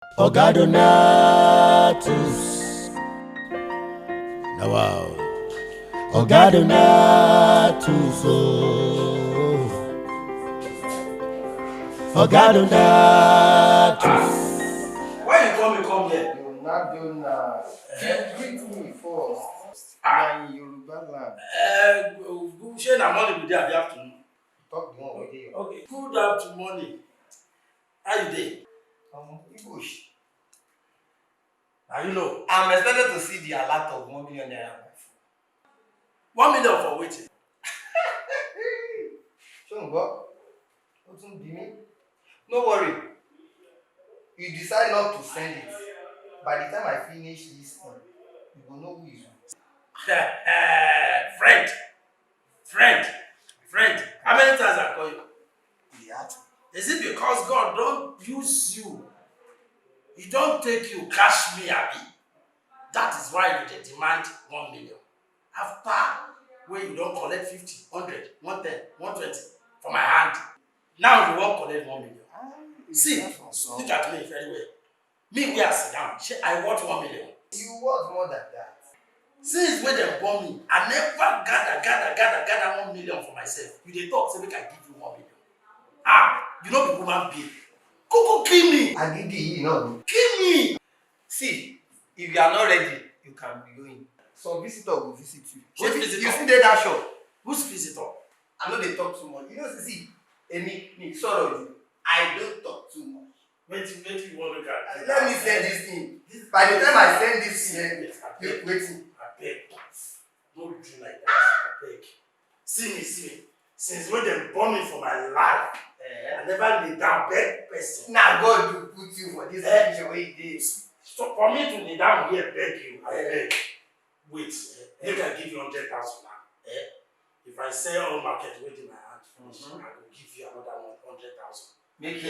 Ogadonatus. Now wow. Ogadonatus. Ogadonatus. Why you come here? You're not doing that. You greet me first. You're in Yoruba land. Shey na morning we dey at the afternoon. Talk the one with you. Okay. Good afternoon. How you dey? English. Now you know. I'm expected to see the alert of 1 million naira on my phone. 1 million for waiting. Shongo, what's on me? No worry. You decide not to send it. By the time I finish this one, you will know who is who. Friend. How many times I call you? Yeah. Is it because God don't use you? He don't take you, cash me, Abi. That is why you dey demand 1 million. After when you don't collect 50, 100, 110, 120 for my hand. Now you won't collect 1 million. See, look at me very well. Me, we are sit down. I want 1 million. You want more than that. Since when they born me, I never gather 1 million for myself. You dey talk, say make I give you 1 million. You know the woman being. Go kill me. I give you, no. Kill me. See, if you are not ready, you can be going. Some visitor will visit you. Which visitor? You see that shop? Who's visitor? I know they talk too much. You know, see, me, sorry, I don't talk too much. Wait, you want to get. Let me send this thing. By the time I send this thing, you waiting. I beg. Don't do like that. I beg. See me. Since when they born me for my life, I never lay down beg person. Now God will put you for this situation where he did. So for me to lay down here beg you, I beg. Wait, maybe I give you 100,000 now. If I sell all market weight in my hand, I will give you another 100,000. Make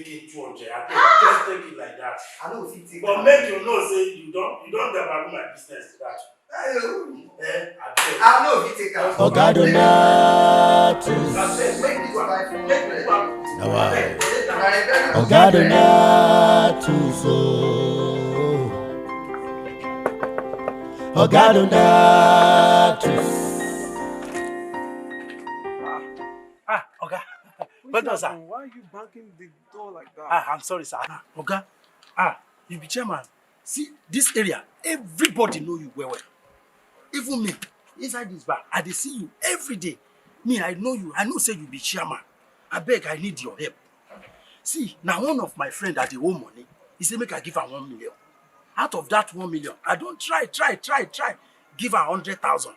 it 200. I beg. Just take it like that. I know if you take. But make you know, say you don't never do my business to that. I know if you take out. Ogadonatus. Make this wife for me. Now wow. Ogadonatus. Ogadonatus. Oga. Welcome, sir. Why are you banging the door like that? I'm sorry, sir. Oga. You be chairman. See, this area, everybody know you well. Even me, inside this bar, I dey see you every day. Me, I know you. I know say you be chairman. I beg, I need your help. See, now one of my friend that dey owe money, he say make I give her 1 million. Out of that 1 million, I don't try. Give her 100,000.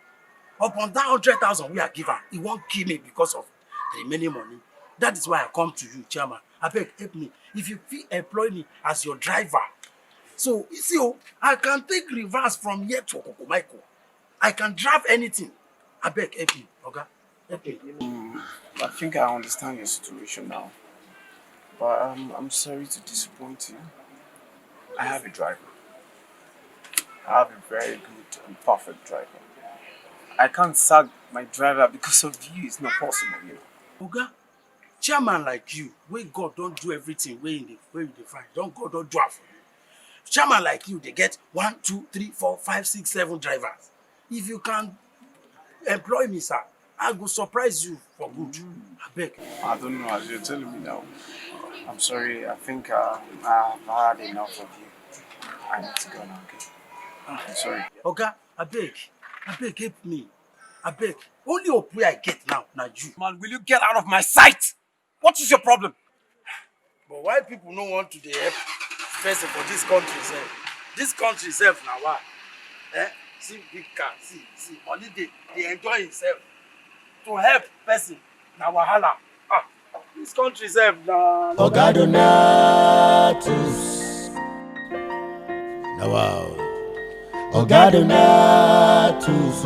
Upon that 100,000 we are give her, he won't kill me because of the remaining money. That is why I come to you, chairman. I beg, help me. If you feel employ me as your driver, so you see, I can take reverse from here to Kokomaiko. I can drive anything. I beg, help me, Oga. Help me. I think I understand your situation now. But I'm sorry to disappoint you. I have a driver. I have a very good and perfect driver. I can't sack my driver because of you. It's not possible, you know. Oga, chairman like you, where God don't do everything where you find. God don't do it for you. Chairman like you, they get 1, 2, 3, 4, 5, 6, 7 drivers. If you can employ me, sir, I will surprise you for good. I beg. I don't know, as you're telling me now. I'm sorry, I think I've had enough of you. I need to go now, okay? I'm sorry. Oga, I beg, help me. I beg. Only hope where I get now you. Man, will you get out of my sight? What is your problem? But why people don't want to help person for this country itself? This country itself now why? See big car, see, only they enjoy himself. To help person, now wahala. This country itself now. Ogadonatus. Now wow. Ogadonatus.